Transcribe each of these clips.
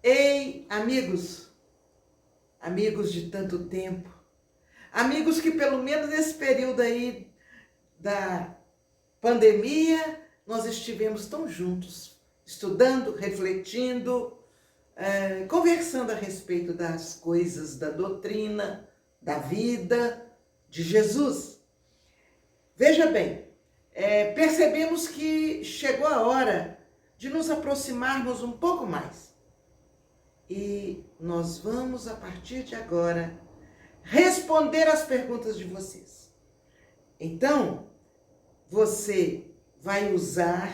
Ei, amigos, amigos de tanto tempo, amigos que pelo menos nesse período aí da pandemia, nós estivemos tão juntos, estudando, refletindo, conversando a respeito das coisas, da doutrina, da vida, de Jesus. Veja bem, percebemos que chegou a hora de nos aproximarmos um pouco mais. E nós vamos, a partir de agora, responder às perguntas de vocês. Então, você vai usar,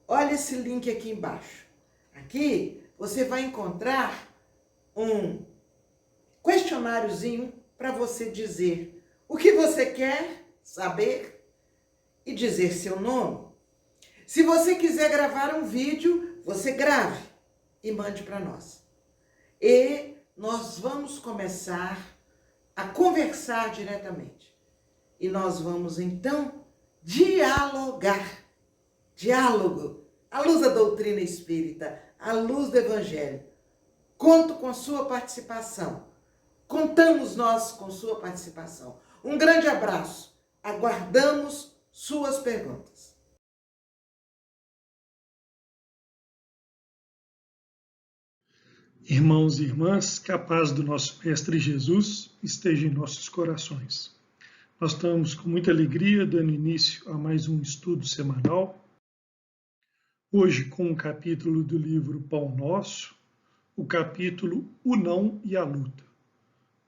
olha esse link aqui embaixo. Aqui você vai encontrar um questionáriozinho para você dizer o que você quer saber e dizer seu nome. Se você quiser gravar um vídeo, você grave e mande para nós. E nós vamos começar a conversar diretamente. E nós vamos, então, dialogar. Diálogo, à luz da doutrina espírita, à luz do Evangelho. Conto com sua participação. Contamos nós com sua participação. Um grande abraço. Aguardamos suas perguntas. Irmãos e irmãs, que a paz do nosso Mestre Jesus esteja em nossos corações. Nós estamos com muita alegria dando início a mais um estudo semanal. Hoje com um capítulo do livro Pão Nosso, o capítulo O Não e a Luta.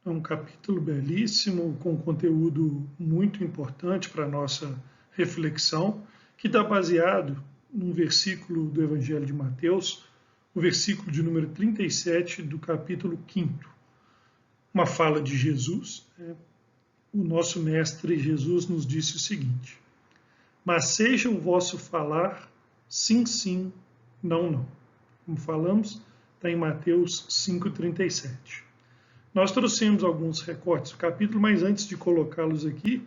É um capítulo belíssimo, com conteúdo muito importante para a nossa reflexão, que está baseado num versículo do Evangelho de Mateus, o versículo de número 37 do capítulo 5º. Uma fala de Jesus. O nosso Mestre Jesus nos disse o seguinte: mas seja o vosso falar sim, sim, não, não. Como falamos, está em Mateus 5,37. Nós trouxemos alguns recortes do capítulo, mas antes de colocá-los aqui,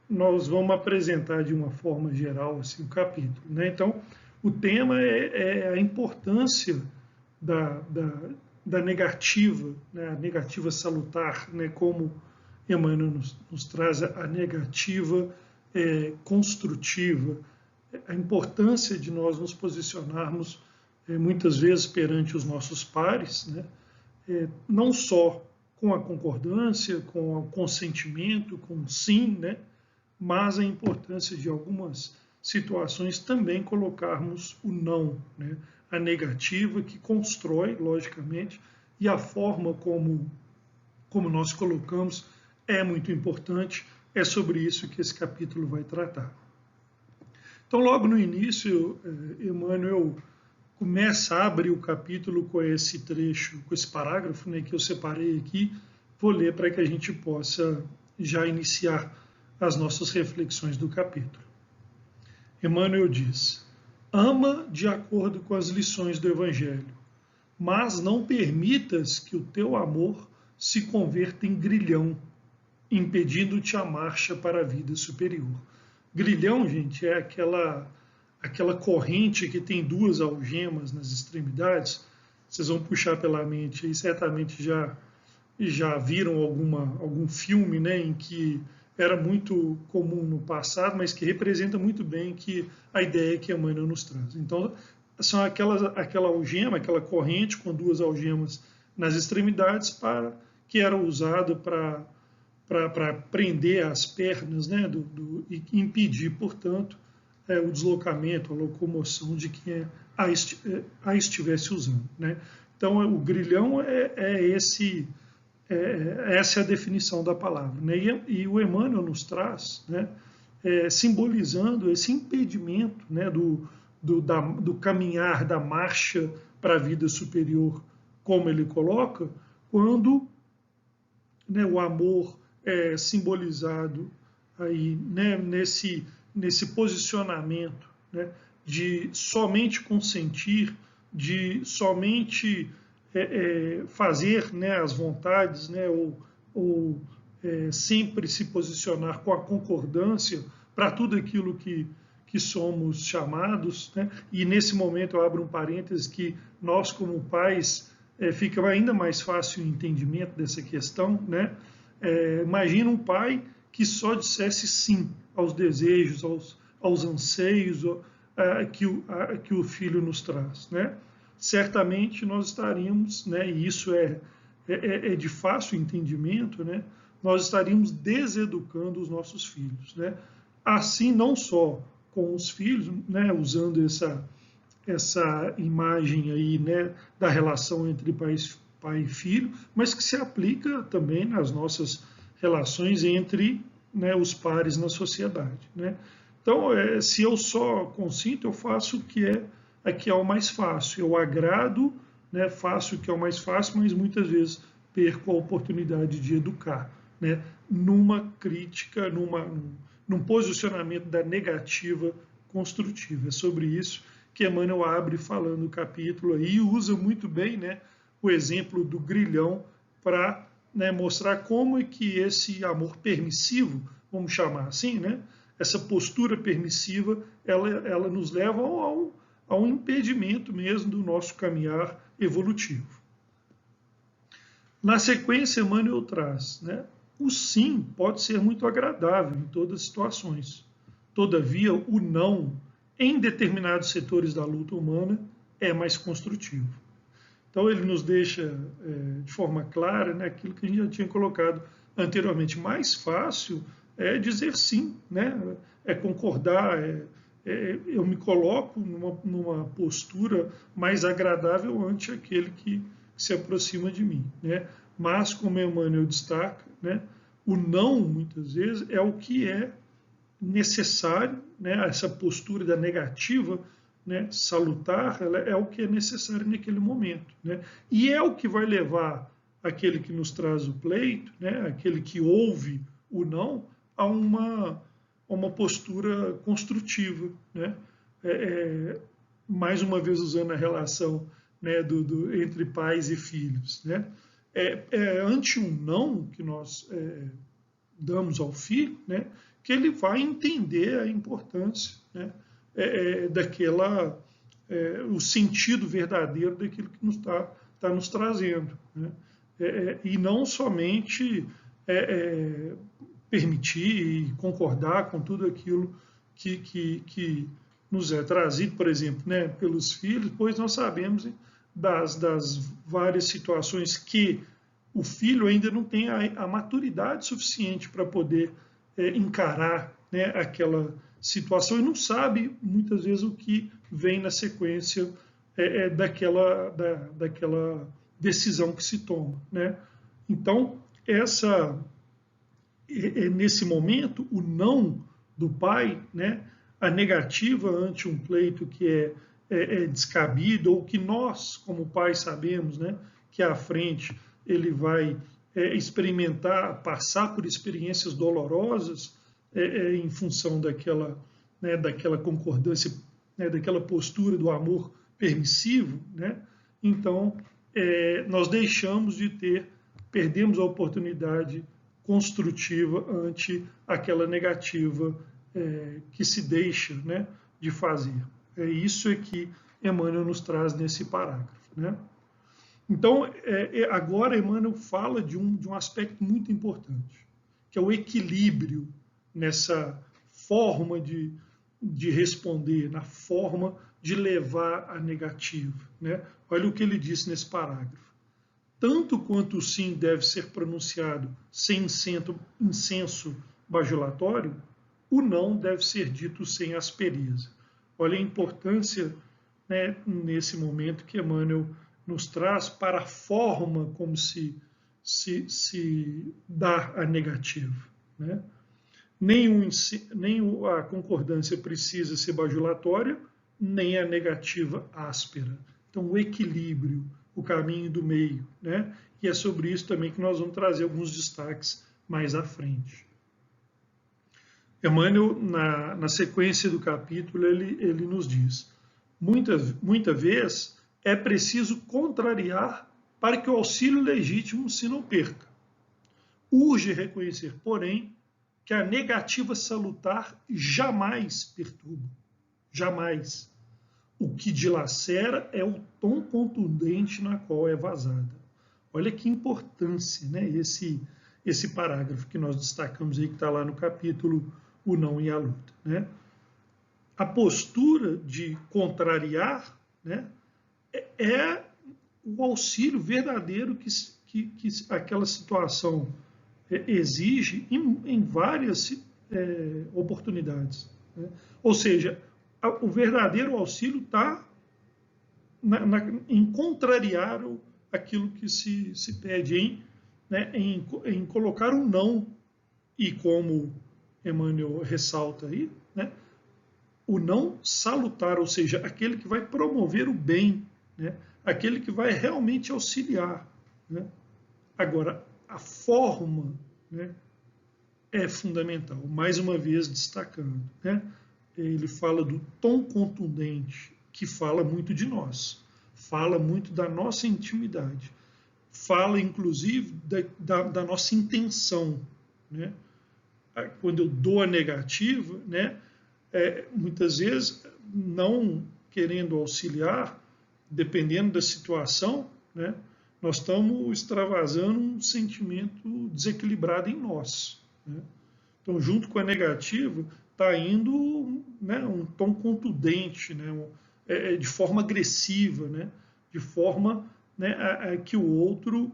nós vamos apresentar de uma forma geral assim, o capítulo. Então, o tema é a importância da negativa, a negativa salutar, como Emmanuel nos traz a negativa construtiva, a importância de nós nos posicionarmos muitas vezes perante os nossos pares, não só com a concordância, com o consentimento, com o sim, mas a importância de algumas situações também colocarmos o não, a negativa que constrói, logicamente, e a forma como nós colocamos é muito importante. É sobre isso que esse capítulo vai tratar. Então, logo no início, Emmanuel começa a abrir o capítulo com esse trecho, com esse parágrafo que eu separei aqui. Vou ler para que a gente possa já iniciar as nossas reflexões do capítulo. Emmanuel diz: ama de acordo com as lições do Evangelho, mas não permitas que o teu amor se converta em grilhão, impedindo-te a marcha para a vida superior. Grilhão, gente, é aquela corrente que tem duas algemas nas extremidades. Vocês vão puxar pela mente e certamente já viram algum filme em que era muito comum no passado, mas que representa muito bem a ideia que Emmanuel nos traz. Então, são aquela algema, aquela corrente com duas algemas nas extremidades que era usada para prender as pernas e impedir, portanto, o deslocamento, a locomoção de quem a estivesse usando. Então, o grilhão essa é a definição da palavra. E o Emmanuel nos traz, simbolizando esse impedimento do caminhar, da marcha para a vida superior, como ele coloca, quando o amor é simbolizado aí, nesse posicionamento de somente consentir, de somente fazer as vontades, ou sempre se posicionar com a concordância para tudo aquilo que somos chamados. E nesse momento eu abro um parênteses que nós, como pais, fica ainda mais fácil o entendimento dessa questão, né? Imagina um pai que só dissesse sim aos desejos, aos anseios que o filho nos traz, né? Certamente nós estaríamos, né, e isso é de fácil entendimento, né? Nós estaríamos deseducando os nossos filhos, né? Assim, não só com os filhos, né, usando essa imagem aí, né, da relação entre pai e filho, mas que se aplica também nas nossas relações entre, né, os pares na sociedade, né? Então, se eu só consinto, eu faço o que é o mais fácil. Eu agrado, né, faço o que é o mais fácil, mas muitas vezes perco a oportunidade de educar, né, numa crítica, num posicionamento da negativa construtiva. É sobre isso que Emmanuel abre falando o capítulo aí, e usa muito bem, né, o exemplo do grilhão para, né, mostrar como é que esse amor permissivo, vamos chamar assim, né, essa postura permissiva, ela nos leva a um impedimento mesmo do nosso caminhar evolutivo. Na sequência, Emmanuel traz, né, o sim pode ser muito agradável em todas as situações. Todavia, o não, em determinados setores da luta humana, é mais construtivo. Então, ele nos deixa de forma clara, né, aquilo que a gente já tinha colocado anteriormente. Mais fácil é dizer sim, né, é concordar, eu me coloco numa postura mais agradável ante aquele que se aproxima de mim, né? Mas, como Emmanuel destaca, né, o não, muitas vezes, é o que é necessário, né, essa postura da negativa, né, salutar, ela é o que é necessário naquele momento, né? E é o que vai levar aquele que nos traz o pleito, né, aquele que ouve o não, a uma postura construtiva, né? Mais uma vez usando a relação, né, entre pais e filhos, né? Ante um não que nós damos ao filho, né, que ele vai entender a importância, né, o sentido verdadeiro daquilo que está nos trazendo, né? E não somente permitir e concordar com tudo aquilo que nos é trazido, por exemplo, né, pelos filhos, pois nós sabemos das várias situações que o filho ainda não tem a maturidade suficiente para poder encarar, né, aquela situação e não sabe, muitas vezes, o que vem na sequência daquela decisão que se toma, né? Então, nesse momento, o não do pai, né, a negativa ante um pleito que é descabido, ou que nós, como pais, sabemos, né, que à frente ele vai experimentar, passar por experiências dolorosas em função daquela concordância, né, daquela postura do amor permissivo, né? Então, nós perdemos a oportunidade construtiva ante aquela negativa que se deixa, né, de fazer. Isso que Emmanuel nos traz nesse parágrafo, né? Então, agora Emmanuel fala de um aspecto muito importante, que é o equilíbrio nessa forma de responder, na forma de levar a negativa, né? Olha o que ele disse nesse parágrafo. Tanto quanto o sim deve ser pronunciado sem incenso bajulatório, o não deve ser dito sem aspereza. Olha a importância, né, nesse momento que Emmanuel nos traz para a forma como se dá a negativa, né? Nem a concordância precisa ser bajulatória, nem a negativa áspera. Então, o equilíbrio, o caminho do meio, né? E é sobre isso também que nós vamos trazer alguns destaques mais à frente. Emmanuel, na sequência do capítulo, ele nos diz: muita vez é preciso contrariar para que o auxílio legítimo se não perca. Urge reconhecer, porém, que a negativa salutar jamais perturba. Jamais. o que dilacera é o tom contundente na qual é vazada. Olha que importância, né? Esse parágrafo que nós destacamos aí, que está lá no capítulo O Não e a Luta, né? A postura de contrariar, né, é o auxílio verdadeiro que aquela situação exige em várias oportunidades, né? Ou seja, o verdadeiro auxílio está em contrariar aquilo que se pede, em colocar um não, e como Emmanuel ressalta aí, né, o não salutar, ou seja, aquele que vai promover o bem, né, aquele que vai realmente auxiliar, né? Agora, a forma, né, é fundamental, mais uma vez destacando, né? Ele fala do tom contundente, que fala muito de nós, fala muito da nossa intimidade, fala inclusive da nossa intenção, né? Quando eu dou a negativa, né, muitas vezes não querendo auxiliar, dependendo da situação, né, nós estamos extravasando um sentimento desequilibrado em nós, né? Então, junto com a negativa, está indo, né, um tom contundente, né, de forma agressiva, né, de forma, né, que o outro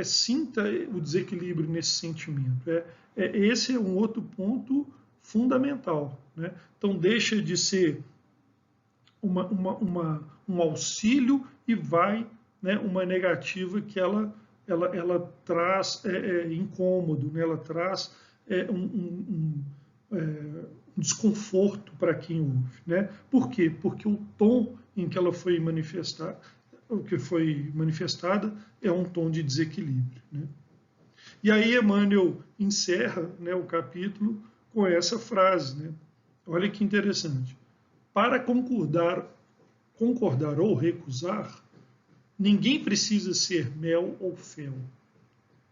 sinta o desequilíbrio nesse sentimento. Esse é um outro ponto fundamental, né? Então, deixa de ser um auxílio e vai, né, uma negativa que ela traz incômodo, né? Ela traz um desconforto para quem ouve, né? Por quê? Porque o tom em que ela foi manifestada, é um tom de desequilíbrio, né? E aí Emmanuel encerra, né, o capítulo com essa frase, né? Olha que interessante. Para concordar ou recusar, ninguém precisa ser mel ou fel, ou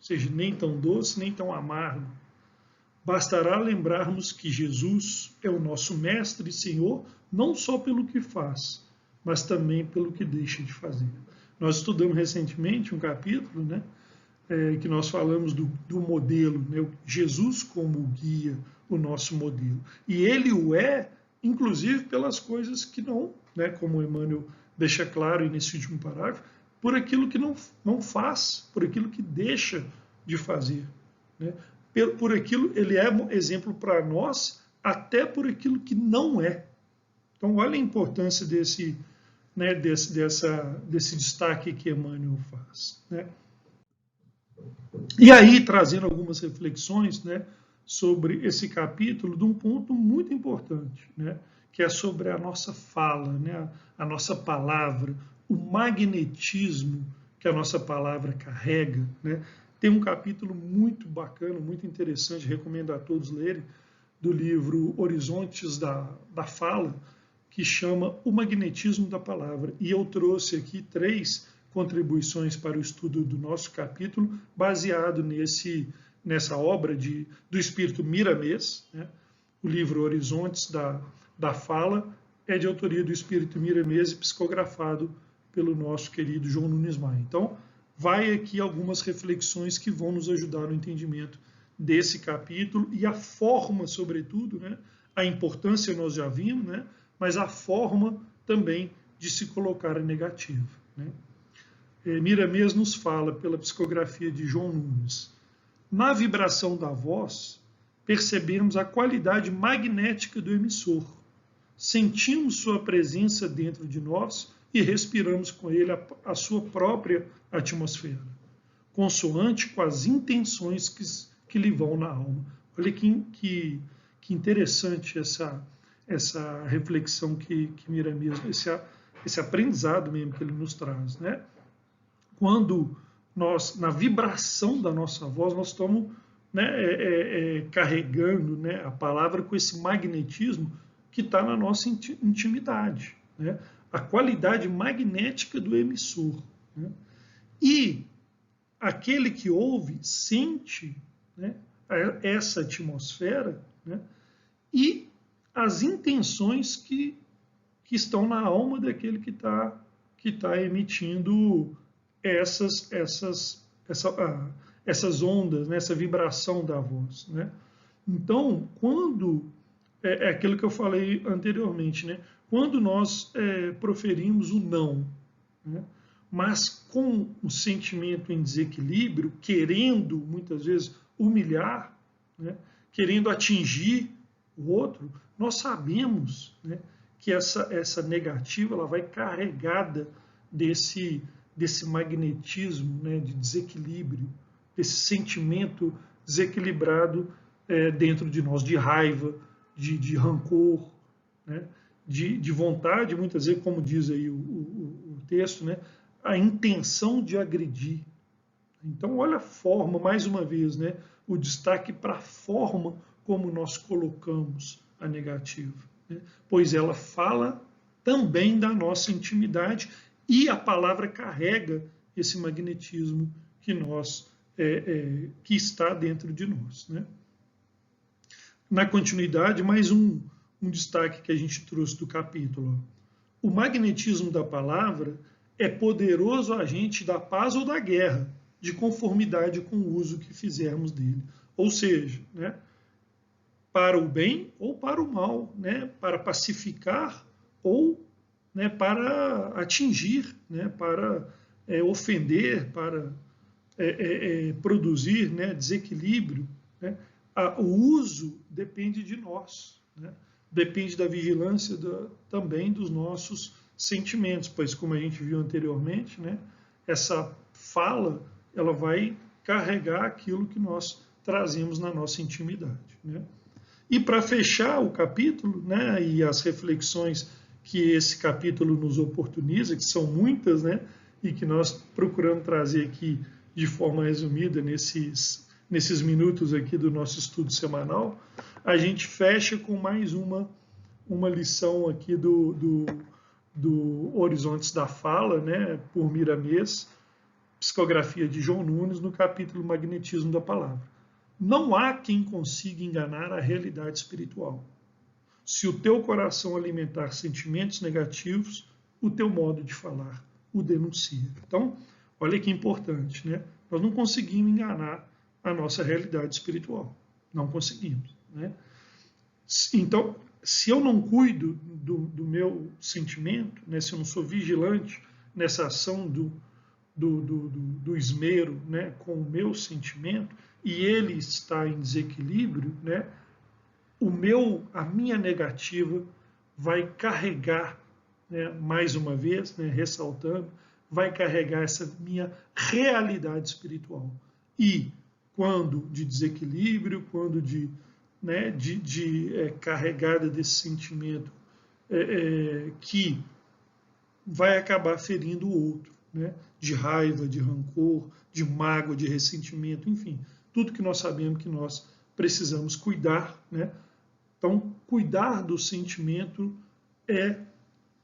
seja, nem tão doce, nem tão amargo. Bastará lembrarmos que Jesus é o nosso Mestre e Senhor, não só pelo que faz, mas também pelo que deixa de fazer. Nós estudamos recentemente um capítulo, né, que nós falamos do modelo, né, Jesus como guia, o nosso modelo. E ele o é, inclusive, pelas coisas que não, né, como Emmanuel deixa claro nesse último parágrafo, por aquilo que não faz, por aquilo que deixa de fazer, né? Por aquilo, ele é um exemplo para nós, até por aquilo que não é. Então, olha a importância desse destaque que Emmanuel faz, né? E aí, trazendo algumas reflexões, né, sobre esse capítulo, de um ponto muito importante, né, que é sobre a nossa fala, né, a nossa palavra, o magnetismo que a nossa palavra carrega, né? Tem um capítulo muito bacana, muito interessante, recomendo a todos lerem, do livro Horizontes da Fala, que chama O Magnetismo da Palavra. E eu trouxe aqui 3 contribuições para o estudo do nosso capítulo, baseado nessa obra do espírito Miramês, né? O livro Horizontes da Fala é de autoria do espírito Miramês e psicografado pelo nosso querido João Nunes Maia. Então, vai aqui algumas reflexões que vão nos ajudar no entendimento desse capítulo e a forma, sobretudo, né? A importância nós já vimos, né? Mas a forma também de se colocar a negativa, né? Miramês nos fala, pela psicografia de João Nunes, na vibração da voz, percebemos a qualidade magnética do emissor, sentimos sua presença dentro de nós e respiramos com ele a sua própria atmosfera, consoante com as intenções que lhe vão na alma. Olha que interessante essa reflexão que Miramês, esse aprendizado mesmo que ele nos traz, né? Quando nós, na vibração da nossa voz, nós estamos, né, carregando, né, a palavra com esse magnetismo que está na nossa intimidade, né? A qualidade magnética do emissor, né? E aquele que ouve sente, né, essa atmosfera, né, e as intenções que que estão na alma daquele que tá emitindo essas ondas, né, essa vibração da voz, né? Então, quando é aquilo que eu falei anteriormente, né? Quando nós proferimos o não, né? Mas com o sentimento em desequilíbrio, querendo muitas vezes humilhar, né? Querendo atingir o outro, nós sabemos, né, que essa negativa ela vai carregada desse magnetismo, né, de desequilíbrio, desse sentimento desequilibrado dentro de nós, de raiva, de rancor, né, de vontade, muitas vezes, como diz aí o texto, né, a intenção de agredir. Então, olha a forma, mais uma vez, né, o destaque para a forma como nós colocamos a negativa, né, pois ela fala também da nossa intimidade e a palavra carrega esse magnetismo que está dentro de nós, né? Na continuidade, mais um destaque que a gente trouxe do capítulo. O magnetismo da palavra é poderoso agente da paz ou da guerra, de conformidade com o uso que fizermos dele. Ou seja, né, para o bem ou para o mal, né, para pacificar ou, né, para atingir, né, para ofender, para produzir, né, desequilíbrio. Né. O uso depende de nós, né, depende da vigilância também dos nossos sentimentos, pois, como a gente viu anteriormente, né, essa fala ela vai carregar aquilo que nós trazemos na nossa intimidade, né? E para fechar o capítulo, né, e as reflexões que esse capítulo nos oportuniza, que são muitas, né, e que nós procuramos trazer aqui de forma resumida nesses minutos aqui do nosso estudo semanal, a gente fecha com mais uma lição aqui do Horizontes da Fala, né, por Miramês, psicografia de João Nunes, no capítulo Magnetismo da Palavra. Não há quem consiga enganar a realidade espiritual. Se o teu coração alimentar sentimentos negativos, o teu modo de falar o denuncia. Então, olha que importante, né? Nós não conseguimos enganar a nossa realidade espiritual. Não conseguimos, né? Então, se eu não cuido do meu sentimento, né, se eu não sou vigilante nessa ação do esmero, né, com o meu sentimento, e ele está em desequilíbrio, né, a minha negativa vai carregar, né, mais uma vez, né, ressaltando, vai carregar essa minha realidade espiritual. E quando de desequilíbrio, quando carregada desse sentimento que vai acabar ferindo o outro, né? De raiva, de rancor, de mágoa, de ressentimento, enfim, tudo que nós sabemos que nós precisamos cuidar, né? Então, cuidar do sentimento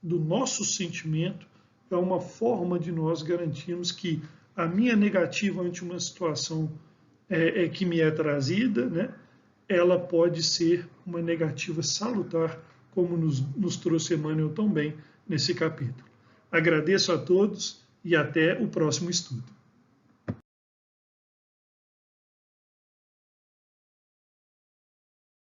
do nosso sentimento é uma forma de nós garantirmos que a minha negativa ante uma situação que me é trazida, né? Ela pode ser uma negativa salutar, como nos trouxe Emmanuel tão bem nesse capítulo. Agradeço a todos e até o próximo estudo.